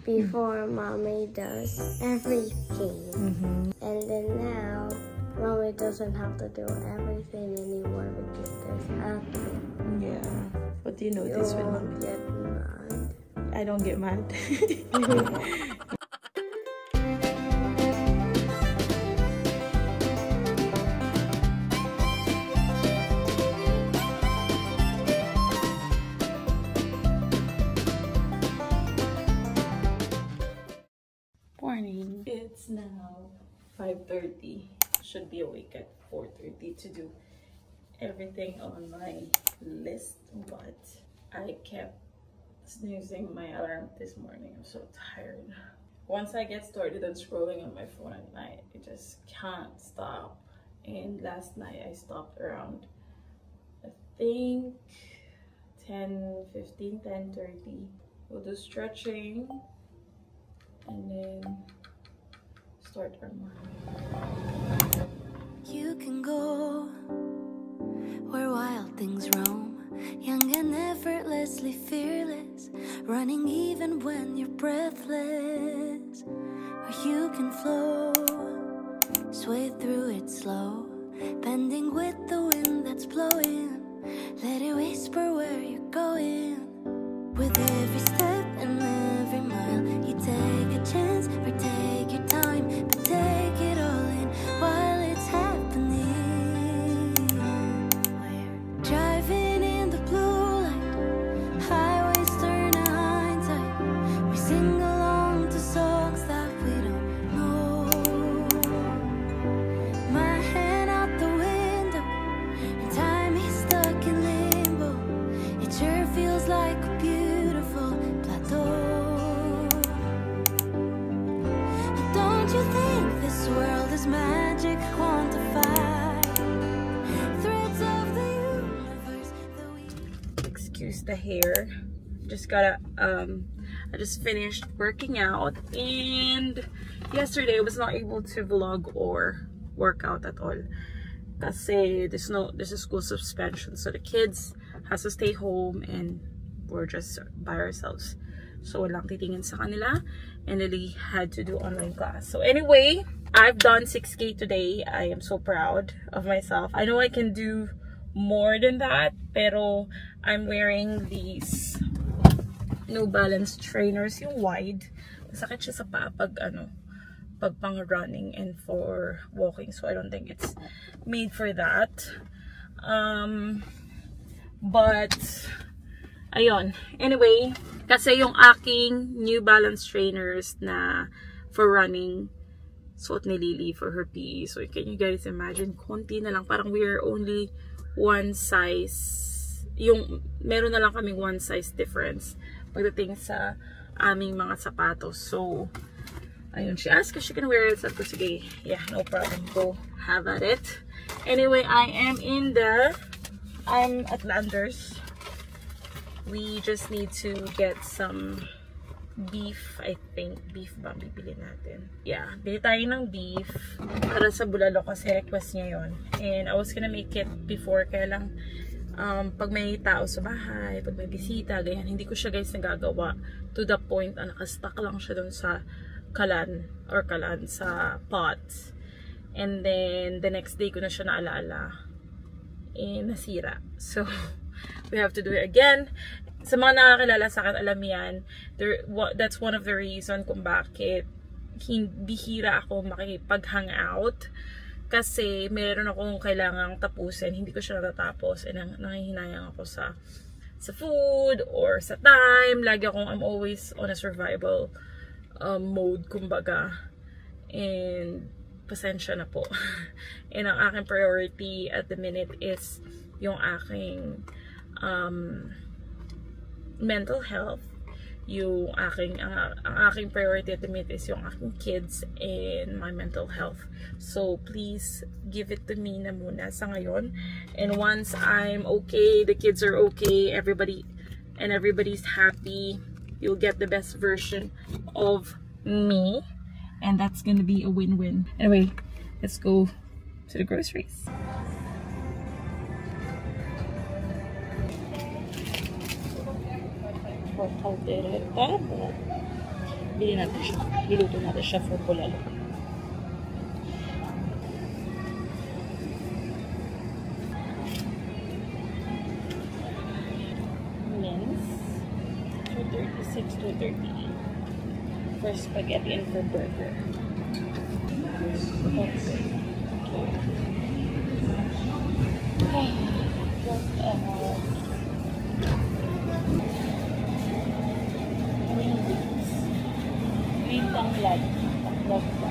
before mommy does everything. And then now, mommy doesn't have to do everything anymore because there's Aki. Yeah. What do you notice when mommy? Get mad. I don't get mad. Morning. It's now 5:30. Should be awake at 4:30 to do everything on my list, but I kept snoozing my alarm this morning. I'm so tired. Once I get started on scrolling on my phone at night, I just can't stop. And last night I stopped around, I think 10:15, 10:30. We'll do stretching and then start our morning. You can go where wild things roam, young and effortlessly fearless, running even when you're breathless. Or you can flow, sway through it slow, bending with the wind that's blowing. Let it whisper where you're going. With every step and every mile, you take a chance or take your time, but take it all in while it's happening. We're driving in the blue light, highways turn to hindsight. We sing along to songs that we don't know. My hand out the window, and time is stuck in limbo. It sure feels like a beautiful plateau. Don't you think this world is magic quantified? Threads of the universe that we... Excuse the hair. Just gotta I just finished working out, and yesterday I was not able to vlog or work out at all kasi there's a school suspension, so the kids has to stay home and we're just by ourselves, so walang titingin sa kanila, and Lily had to do online class. So anyway, I've done 6K today. I am so proud of myself. I know I can do more than that, pero I'm wearing these New Balance trainers, yung wide. Masakit siya sa paa pag pag pang running and for walking, so I don't think it's made for that. But ayun, anyway, kasi yung aking New Balance trainers na for running, suot ni Lily for her PE. So can you guys imagine, konti na lang, parang we're only one size, yung meron na lang kaming one size difference pagdating sa aming mga sapatos. So ayun, she asked if she can wear it. Sabi ko, sige, yeah, no problem, go have at it. Anyway, I'm at Landers. We just need to get some beef, I think. Beef ba bibili natin? Yeah, bili tayo ng beef para sa bulalo kasi request niya yon. And I was gonna make it before, kaya lang pag may tao sa bahay, pag may bisita, ganyan, hindi ko siya guys nagagawa to the point na nakastuck lang siya dun sa kalan sa pot. And then the next day ko na siya naalaala, nasira. So we have to do it again. Sa mga nakakilala sa akin, alam yan, that's one of the reason kung bakit bihira ako makipag-hang out. Kasi meron akong kailangang tapusin, hindi ko siya natatapos, and nangihinayang ako sa food or sa time. Lagi I'm always on a survival mode, kumbaga. And pasensya na po. And ang aking priority at the minute is yung aking mental health. Yung ang aking priority at the minute is yung aking kids and my mental health. So please give it to me na muna sa ngayon. And once I'm okay, the kids are okay, everybody's happy, you'll get the best version of me, and that's gonna be a win-win. Anyway, let's go to the groceries. Bili natin siya. Liluto natin siya for bulalo. Mince. 236, 238. For spaghetti and for burger. Okay. What else? Green tanglad. Tanglad pa.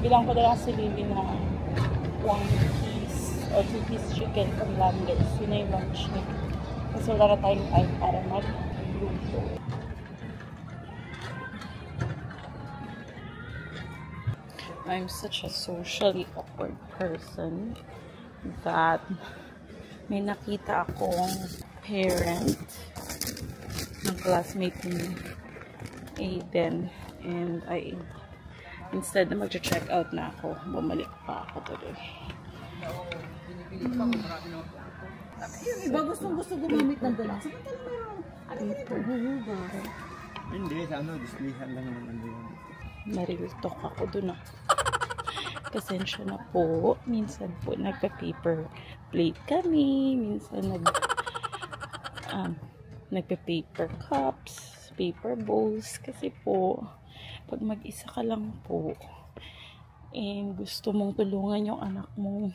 Bilang ko na lang si Lily na 1 piece or 2-piece chicken from Landers. Yun na yung lunch niya. Kasi wala na tayong time para mag-luto. I'm such a socially awkward person that may nakita akong parent ng classmate ni Aiden, and instead na mag-check out na ako, bumalik pa ako tuloy. Iba gusto gumamit ng dala. Hindi, sa ano, displayhan lang naman ang dala. Na-real talk ako dun ah. Pasensya na po. Minsan po nagpa-paper plate kami. Minsan nagpa-paper cups, paper bowls. Kasi po, pag mag-isa ka lang po, and gusto mong tulungan yung anak mo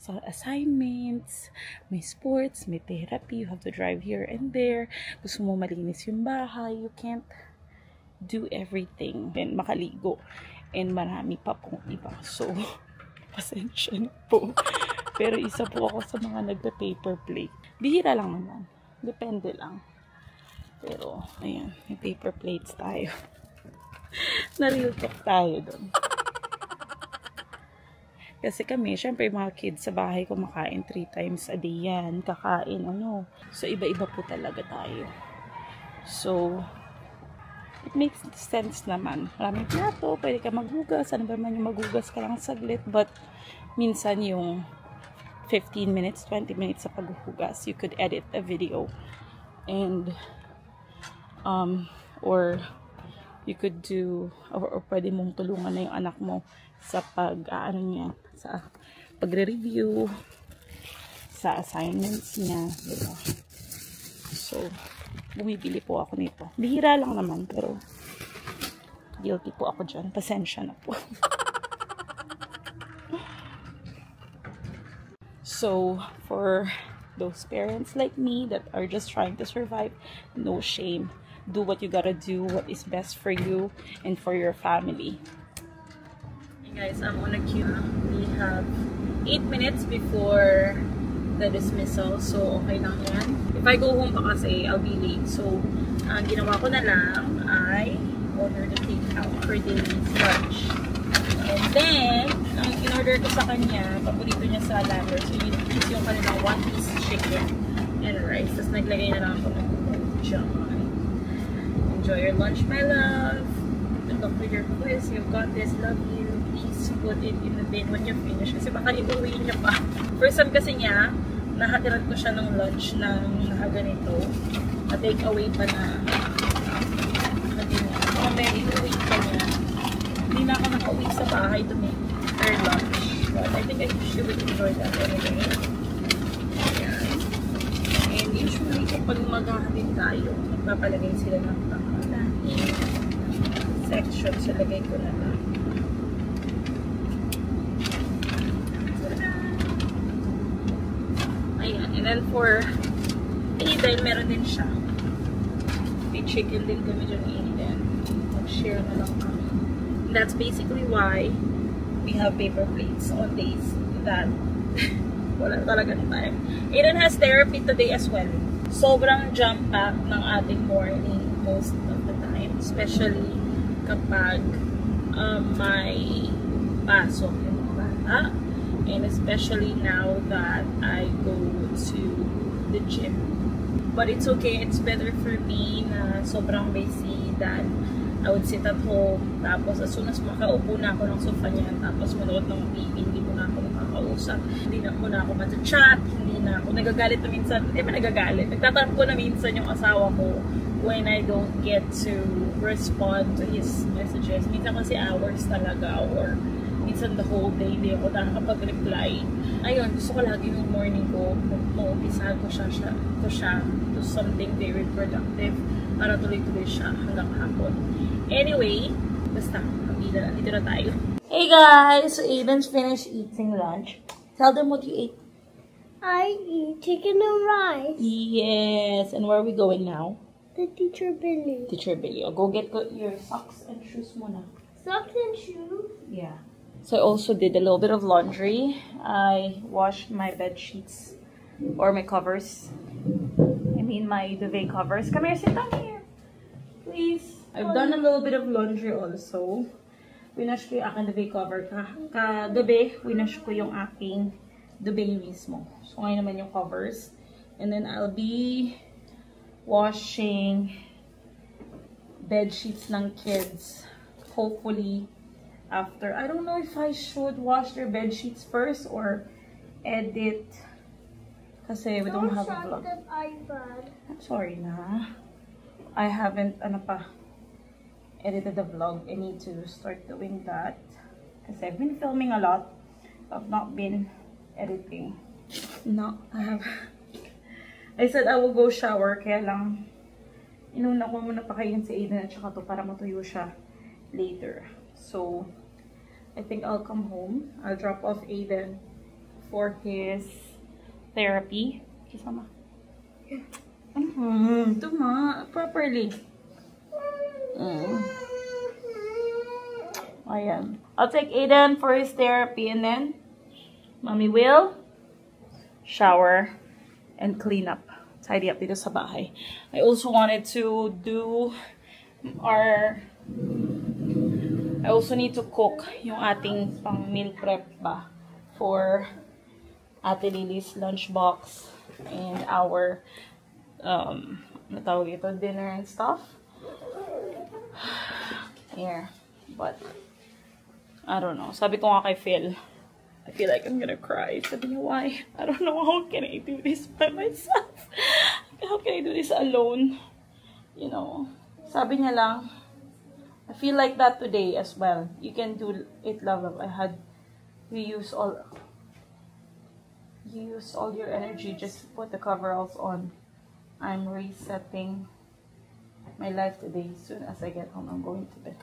sa assignments, may sports, may therapy, you have to drive here and there. Gusto mo malinis yung bahay, you can't do everything and makaligo and marami pa pong iba, so pasensya na po. Pero isa po ako sa mga nagpa-paper plate. Bihira lang naman, depende lang. Pero ayan, may paper plates tayo. Na-real talk tayo doon. Kasi kami, syempre mga kids sa bahay kumakain 3 times a day yan, kakain so iba-iba po talaga tayo. So it makes sense naman. Maraming plato, pwede ka maghugas. Ano ba man yung maghugas ka lang saglit. But, minsan yung 15 minutes, 20 minutes sa paghuhugas, you could edit a video. And, or, you could do, or pwede mong tulungan na yung anak mo sa sa pagre-review, sa assignments niya, diba? So, bumibili po ako nito. Bihira lang naman, pero guilty po ako dyan. Pasensya na po. So, for those parents like me that are just trying to survive, no shame. Do what you gotta do, what is best for you and for your family. Hey guys, I'm on a queue. We have 8 minutes before the dismissal, so okay lang yan. If I go home pa kasi, I'll be late. So, ang ginawa ko na lang ay order the takeout for Daily's lunch. And then, ang in-order ko sa kanya, paborito niya sa Landers, so is yung kanilang 1-piece chicken and rice. Tapos naglagay na lang ako ng jam. Enjoy your lunch, my love. Good luck with your quiz. You've got this. Love you. Please put it in the bin when you finish. Kasi baka iuwi niya pa. First time kasi niya, nakatiran ko siya ng lunch ng nakaganito. Na-take away pa na kung may iuwi pa niya. Hindi na ako nakauwi sa bahay to make her lunch. But I think she would enjoy that anyway. Ayan. And usually, kapag maghahatid tayo, magpapalagay sila ng section. So, lagay ko na lang. Ayan. And then for Aiden, meron din siya. May chicken din kami dyan ni Aiden. Mag-share na lang kami. And that's basically why we have paper plates on days that wala talaga na time. Aiden has therapy today as well. Sobrang jam-pack ng ating morning most of the time. Especially kapag may pasok yung bata. And especially now that I go to the gym. But it's okay. It's better for me na sobrang busy than I would sit at home. Tapos as soon as makaupo na ako ng sofa niya, tapos manood ng TV, hindi mo na ako makakausap. Hindi na mo na ako mag-chat. Hindi na kung nagagalit na minsan, hindi ba nagagalit? Nagtatampo na minsan yung asawa ko when I don't get to respond to his messages. Minsan kasi hours talaga or minsan the whole day hindi ako nakakapag-reply. Ayun, gusto ko lagi yung morning ko, maumpisahan ko siya to something very productive para tuloy-tuloy siya hanggang hapon. Anyway, basta, dito na tayo. Hey guys! So Aiden's finished eating lunch. Tell them what you ate. I eat chicken and rice. Yes! And where are we going now? The Teacher Billy. Teacher Billy. Oh, go get your socks and shoes muna. Socks and shoes? Yeah. So I also did a little bit of laundry. I washed my bed sheets or my covers. I mean my duvet covers. Come here, sit down here. Please. I've done a little bit of laundry also. Winash ko yung aking duvet cover. Kagabi, winash ko yung aking duvet mismo. So ngayon naman yung covers. And then I'll be washing bed sheets ng kids. Hopefully after. I don't know if I should wash their bed sheets first or edit. Kasi we don't have a vlog. I'm sorry na. I haven't, edited the vlog. I need to start doing that. Kasi I've been filming a lot. I've not been editing. No, I said I will go shower. Kaya lang, inuna ko muna pakainin si Aiden at saka to para matuyo siya later. So, I think I'll come home. I'll drop off Aiden for his therapy. Kisama. Tuma, properly. Ayan. I'll take Aiden for his therapy and then Mommy will shower and clean up. Tidy up dito sa bahay. I also wanted to do I also need to cook yung ating pang meal prep ba for Ate Lily's lunchbox and our natawag ito, dinner and stuff. Here. But I don't know. Sabi ko nga kay Phil, I feel like I'm gonna cry. Sabi niya, why? I don't know, how can I do this by myself? How can I do this alone? You know. Sabi niya lang, I feel like that today as well. You can do it, love. You use all your energy. Just put the coveralls on. I'm resetting my life today. As soon as I get home, I'm going to bed.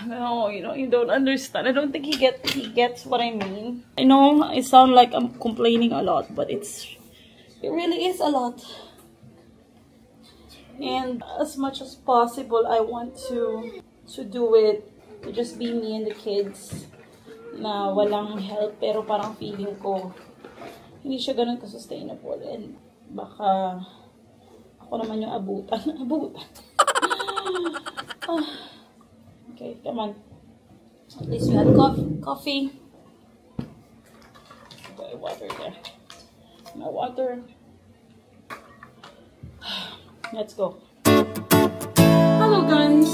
No, you don't understand. I don't think he gets what I mean. I know I sound like I'm complaining a lot, but it really is a lot. And as much as possible, I want to do it to just be me and the kids na walang help, pero parang feeling ko hindi siya ganun ka-sustainable and baka ako naman yung abutan. Okay, come on. At least we had coffee. Okay, water there. My water. Let's go. Hello guys!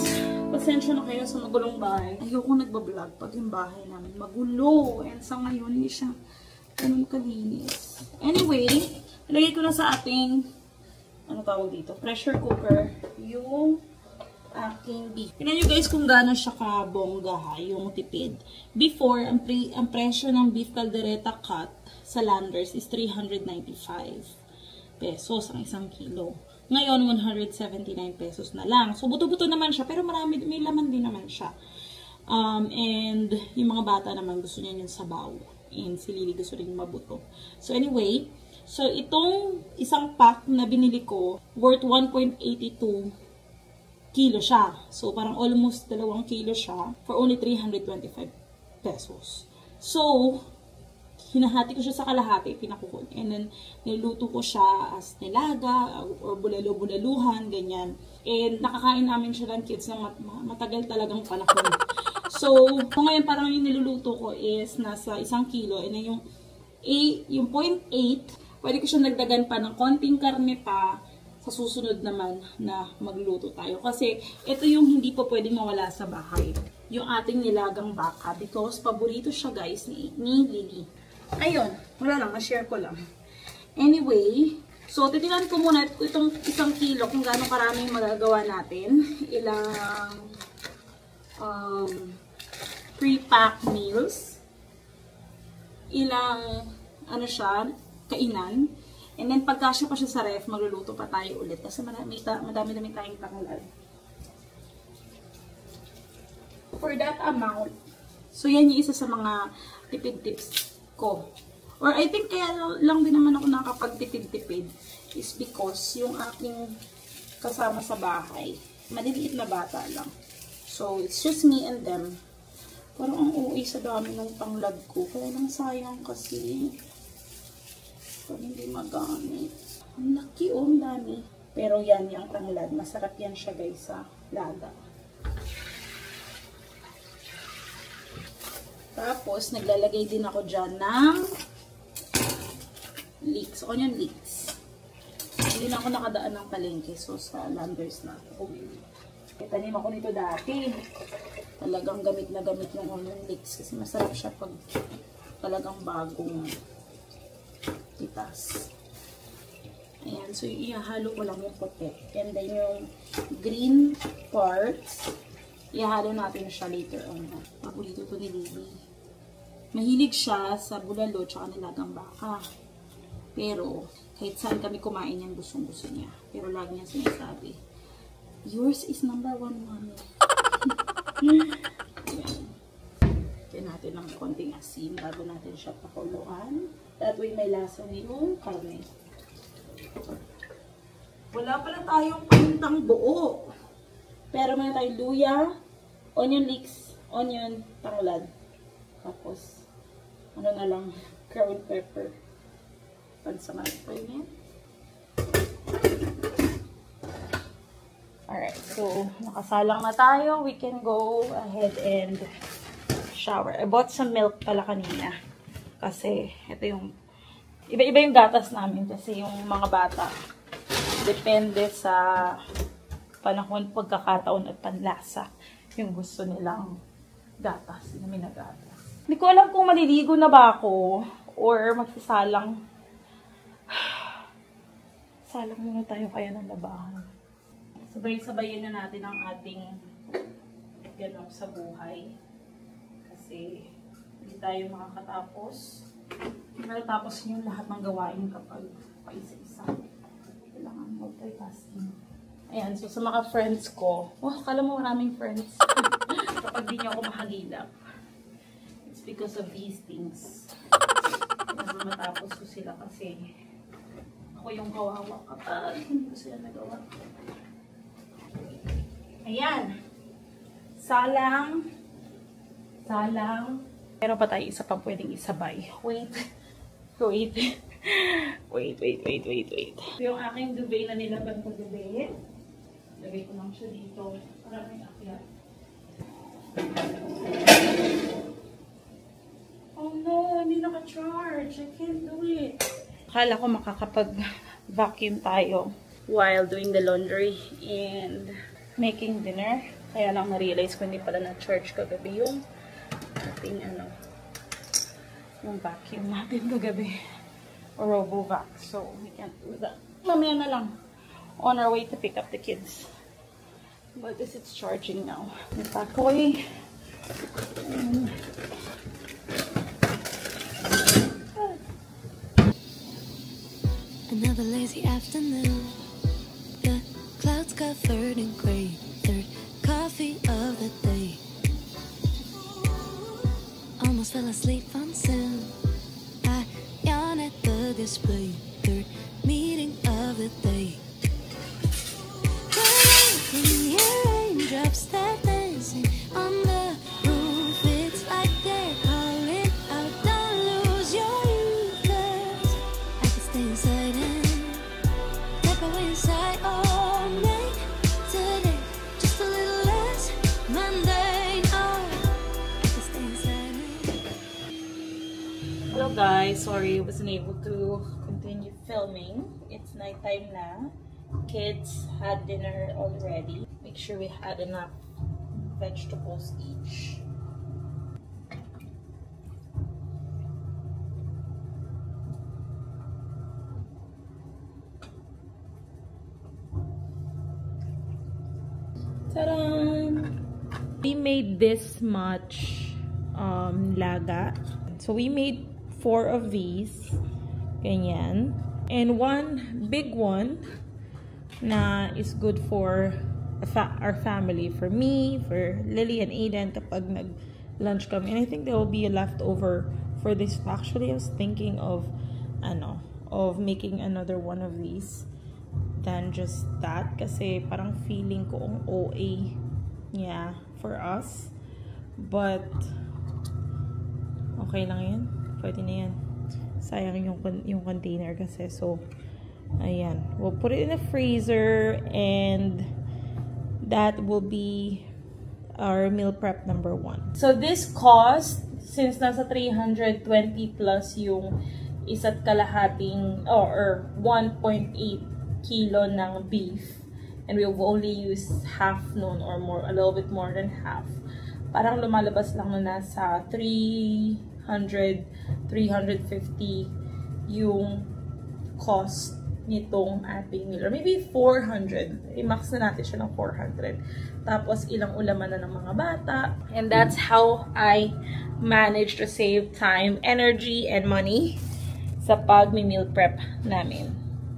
Pasensya na kayo sa magulong bahay. Ayoko nagbablog pag yung bahay namin magulo. And sa ngayon, hindi siya ganun kalinis. Anyway, ilagay ko na sa ating, ano tawag dito? Pressure cooker. Yung aking beef. Tignan nyo guys kung gaano siya kabongga ha, yung tipid. Before, ang presyo ng beef caldereta cut sa Landers is 395 pesos ang 1 kilo. Ngayon, 179 pesos na lang. So, buto-buto naman siya, pero may laman din naman siya. And yung mga bata naman gusto niya yung sabaw. And si Lily gusto rin mabuto. So, anyway, so itong isang pack na binili ko, worth 1.82 kilo siya. So, parang almost 2 kilo siya for only 325 pesos. So, hinahati ko siya sa kalahati, pinakukul. And then, niluto ko siya as nilaga, or bulalo-bulaluhan, ganyan. And nakakain namin siya ng kids ng matagal talagang panahon. So, ngayon parang yung niluluto ko is nasa 1 kilo. And then yung 0.8, pwede ko siya nagdagan pa ng konting karne pa sa susunod naman na magluto tayo. Kasi, ito yung hindi po pwedeng mawala sa bahay. Yung ating nilagang baka. Because, paborito siya guys ni Lily. Ayun, wala lang, na-share ko lang. Anyway, so titignan ko muna itong 1 kilo kung gaano karami yung magagawa natin. Ilang pre-pack meals. Ilang ano siya, kainan. And then pagkasya pa siya sa ref, magluluto pa tayo ulit. Kasi madami tayong tanglad. For that amount, so yan yung isa sa mga tipid tips ko. Or I think kaya lang din naman ako nakapagtipid-tipid is because yung aking kasama sa bahay, maliliit na bata lang. So it's just me and them. Parang ang uwi sa dami ng tanglad ko. Kaya lang sayang kasi pag hindi magamit. Ang laki o, ang dami. Pero yan yung tanglad. Masarap yan siya guys sa lada. Tapos, naglalagay din ako dyan ng leeks. Onion leeks. Hindi na ako nakadaan ng palengke. So, sa Landers na ako. Tanim ako nito dati. Talagang gamit na gamit yung onion leeks. Kasi masarap siya pag talagang bagong pitas. Ayan. So, ihahalo ko lang yung puti. And then, yung green parts, ihahalo natin siya later on. Paborito ito ni Lily. Mahilig siya sa bulalo tsaka nilagang baka. Pero, kahit saan kami kumain yan, gustong-gusto niya. Pero lagi niya sinasabi, yours is number 1, mommy. Ayan. Kaya natin ng konting asin bago natin siya pakuluan. That way may lasa na yung karne. Wala pala tayong pamintang buo. Pero may tayong luya, onion leeks, onion, tanglad. Tapos, ano na lang, ground pepper. Pansaman pa yun. Alright, so, nakasalang na tayo. We can go ahead and shower. I bought some milk pala kanina. Kasi, ito yung, iba-iba yung gatas namin. Kasi yung mga bata, depende sa panahon, pagkakataon at panlasa yung gusto nilang gatas, namin na gatas. Hindi ko alam kung maliligo na ba ako or magsasalang. Salang muna tayo kaya ng labahan. Sabay-sabayin na natin ang ating ganap sa buhay. Kasi hindi tayo makakatapos. Matatapos niyo lahat ng gawain kapag paisa-isa. Kailangan multitasking. Ayan, so sa mga friends ko, kala mo maraming friends. Kapag di niyo ako mahagilap, it's because of these things. Kailangan matapos ko sila kasi ako yung kawawa kapag hindi ko sila nagawa. Ayan. Salang. Meron pa tayo isa pang pwedeng isabay. Wait. Yung aking duvet na nilaban ko gabi. Lagay ko lang siya dito. Para may akyat. Oh no, hindi naka-charge. I can't do it. Akala ko makakapag-vacuum tayo while doing the laundry and making dinner. Kaya lang na-realize ko hindi pala na-charge kagabi yung ating yung vacuum natin kagabi. Or RoboVac. So, we can't do that. Mamaya na lang. On our way to pick up the kids. But this is charging now. Natakoy. Another lazy afternoon. The clouds covered in gray. Third coffee of the day. Almost fell asleep on Zoom. I yawn at the display. Third meeting of the day. Raindrops that dancing on the roof. It's like they're calling out, don't lose your youth. 'Cause I can stay inside and step away inside all night. Today, just a little less mundane. Oh, I can stay inside and... Hello guys, sorry I wasn't able to continue filming. It's nighttime na. Kids had dinner already. Make sure we had enough vegetables each. Ta-da! We made this much laga. So we made 4 of these. Ganyan. And one big one na is good for our family. For me, for Lily and Aiden kapag nag-lunch kami. And I think there will be a leftover for this. Actually, I was thinking of making another one of these than just that. Kasi parang feeling ko ang OA niya for us. But okay lang yan. Pwede na yan. Sayang yung container kasi. So, ayan. We'll put it in the freezer and that will be our meal prep number 1. So, this cost, since nasa 320 plus yung isa't kalahating or 1.8 kilo ng beef, and we've only used half noon or more, a little bit more than half. Parang lumalabas lang na nasa 300, 350 yung cost nitong ating meal. Or maybe 400. I-max na natin siya ng 400. Tapos ilang ulaman na ng mga bata. And that's how I managed to save time, energy, and money sa pag-meal prep namin.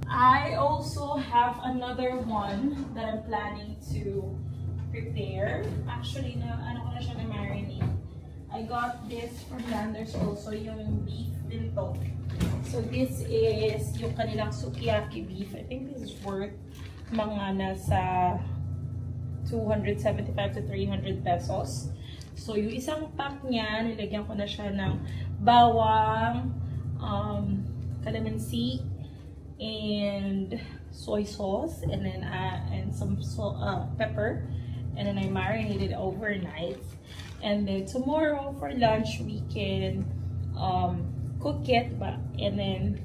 I also have another one that I'm planning to prepare. Actually, ano ko na siya na marinate. I got this from Landers also, yung beef din to. So this is yung kanilang sukiyaki beef. I think this is worth mga nasa 275 to 300 pesos. So yung isang pack niya, nilagyan ko na siya ng bawang, calamansi, and soy sauce, and then and some pepper, and then I marinated overnight. And then tomorrow for lunch we can cook it, and then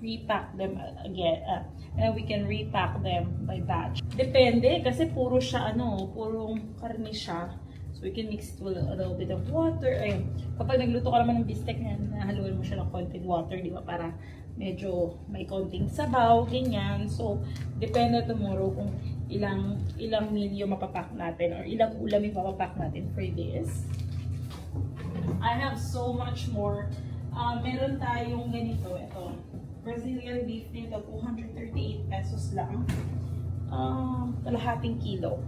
repack them again. And we can repack them by batch. Depende kasi puro siya purong karne siya. So we can mix it with a little bit of water. Ayun. Kapag nagluto ka naman ng bistek, nahaluin mo siya ng konting water, di ba? Para medyo may konting sabaw, ganyan. So, depende tomorrow kung ilang meal yung mapapack natin or ilang ulam yung mapapack natin for this. I have so much more. Meron tayong ganito. Ito. Brazilian beef nito, 238 pesos lang. Kalahating kilo.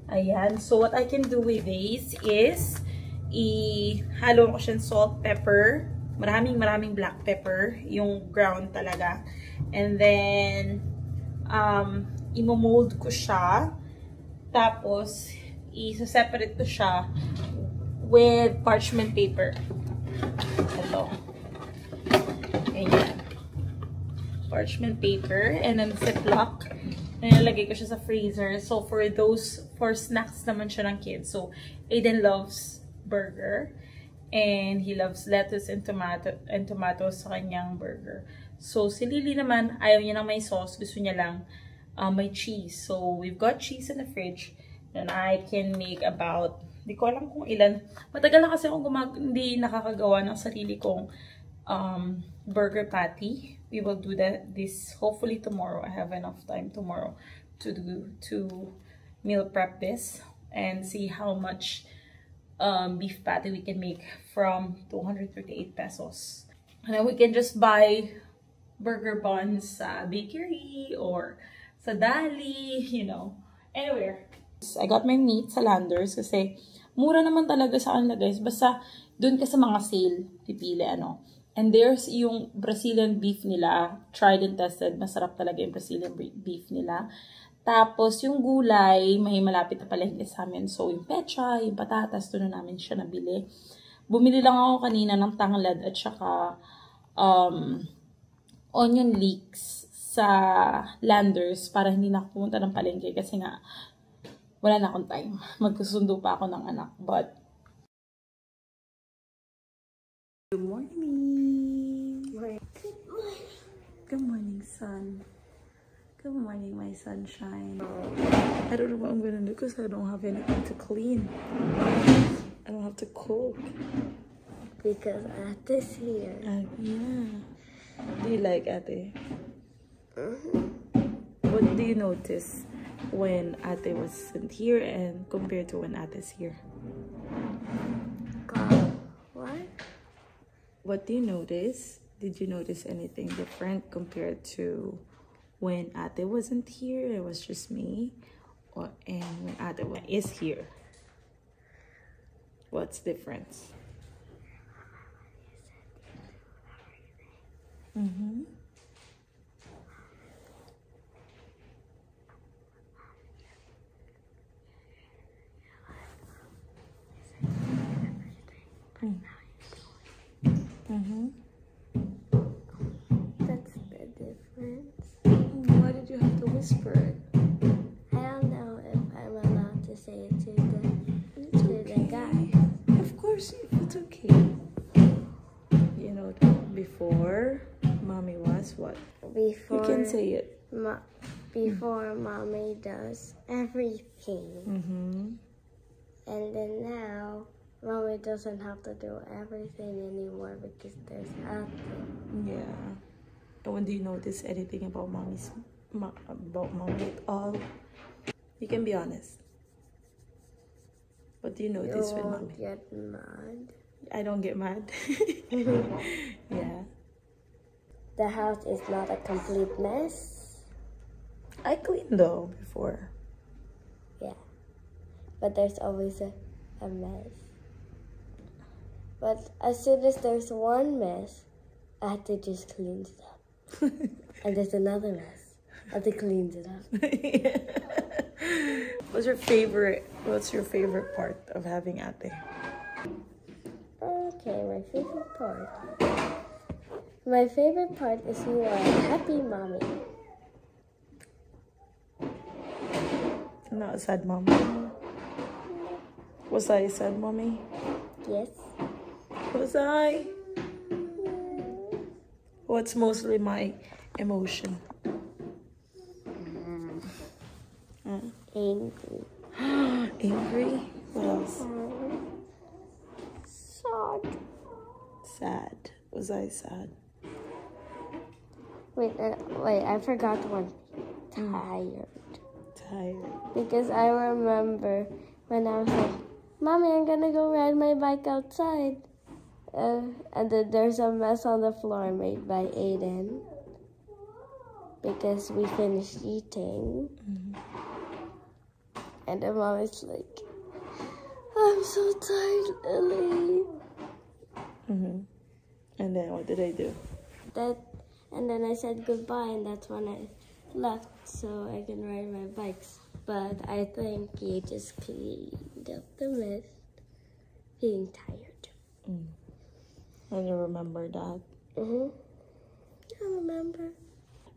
Ayan. So, what I can do with this is ihalo ko siyang salt, pepper, maraming black pepper, yung ground talaga. And then, imo-mold ko siya. Tapos, i-separate ko siya with parchment paper. Ito. Ayan. Parchment paper. And then, Ziploc. Nilagay ko siya sa freezer. So, for snacks naman siya ng kids. So, Aiden loves burger. And he loves lettuce and tomatoes sa kanyang burger. So, si Lily naman, ayaw niya ng may sauce. Gusto niya lang may cheese. So, we've got cheese in the fridge. And I can make about, di ko alam kung ilan. Matagal na kasi akong hindi nakakagawa ng sarili kong burger patty. We will do this hopefully tomorrow. I have enough time tomorrow to meal prep this and see how much beef patty we can make from 238 pesos. And then we can just buy burger buns sa bakery or sa Dali, anywhere. I got my meat sa Landers kasi mura naman talaga sa kanila, guys. Basta dun ka sa mga sale, pipili And there's yung Brazilian beef nila, tried and tested. Masarap talaga yung Brazilian beef nila. Tapos, yung gulay, may malapit na palengke sa amin. So, yung pecha, yung patatas, doon na namin siya nabili. Bumili lang ako kanina ng tanglad at saka onion leeks sa Landers para hindi na ako pumunta ng palengke kasi nga wala na akong time. Magsusundo pa ako ng anak. But, good morning! Good morning, sun. Good morning, my sunshine. I don't know what I'm gonna do because I don't have anything to clean. I don't have to cook. Because Ate's here. Yeah. Do you like Ate? What do you notice when Ate wasn't here and compared to when Ate's here? What? What do you notice? Did you notice anything different compared to when Ate wasn't here? It was just me, and when Ate is here. What's difference? Mm-hmm. Mm-hmm. That's the difference. Why did you have to whisper it? I don't know if I'm allowed to say it to the guy. Of course, it's okay. You know, before Mommy was what? Before You can say it. Before Mommy does everything. Mm-hmm. And then now, Mommy doesn't have to do everything anymore because there's nothing. Yeah. And when do you notice anything about Mommy at all? You can be honest. What do you notice with Mommy? You won't get mad. I don't get mad. Yeah. The house is not a complete mess. I cleaned though before. Yeah. But there's always a mess. But as soon as there's one mess, I have to just clean it up. And there's another mess. I have to clean it up. What's your favorite part of having Ate? Okay, my favorite part. My favorite part is you are a happy mommy. Not a sad mommy. Was I a sad mommy? Yes. Was I? What's mostly my emotion? Angry. Angry? What else? Sad. Sad. Was I sad? Wait, I forgot one. Tired. Tired. Because I remember when I was like, Mommy, I'm gonna go ride my bike outside. And then there's a mess on the floor made by Aiden. Because we finished eating. And the mom is like, I'm so tired, Lily. And then what did I do? And then I said goodbye, and that's when I left so I can ride my bikes. But I think you just cleaned up the mess, being tired. And you remember that? I remember.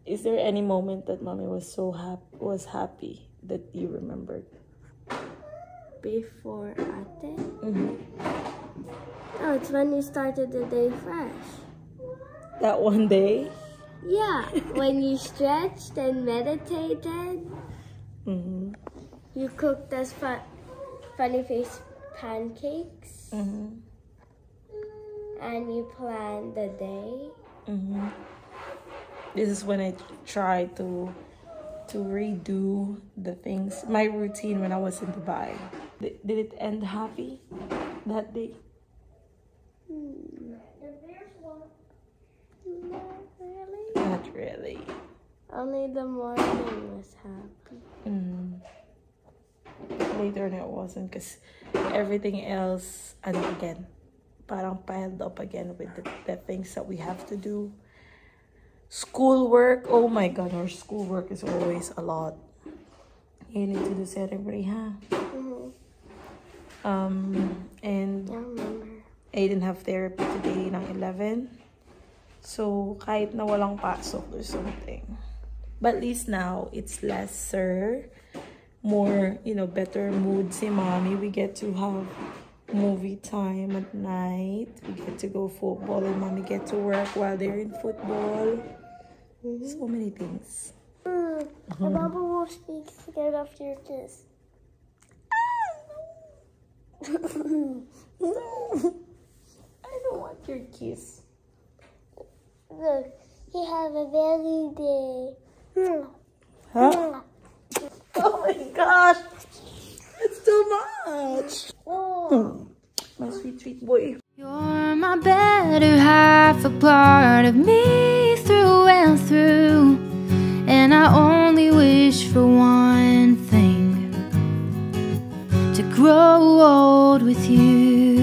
Is there any moment that Mommy was happy that you remembered? Before Ate? Oh, it's when you started the day fresh. That one day? Yeah, when you stretched and meditated. You cooked us funny face pancakes. And you planned the day. This is when I tried to redo the things, my routine when I was in Dubai. Did it end happy that day? Not really. Not really. Only the morning was happy. Later on it wasn't because everything else, again, parang piled up again with the things that we have to do. Schoolwork, oh my god, our schoolwork is always a lot. You need to do cerebri, huh? And I remember. I didn't have therapy today ng 11. So, kahit na walang pasok or something. But at least now, it's lesser, more, better mood si Mommy. We get to have movie time at night. We get to go football and Mommy get to work while they're in football. So many things. Baba wants me to get off your kiss. No, I don't want your kiss. Look, he have a belly day. Huh? Oh my gosh! It's too much! Oh, my sweet, sweet boy. You're my better half, a part of me through and through. And I only wish for one thing: to grow old with you.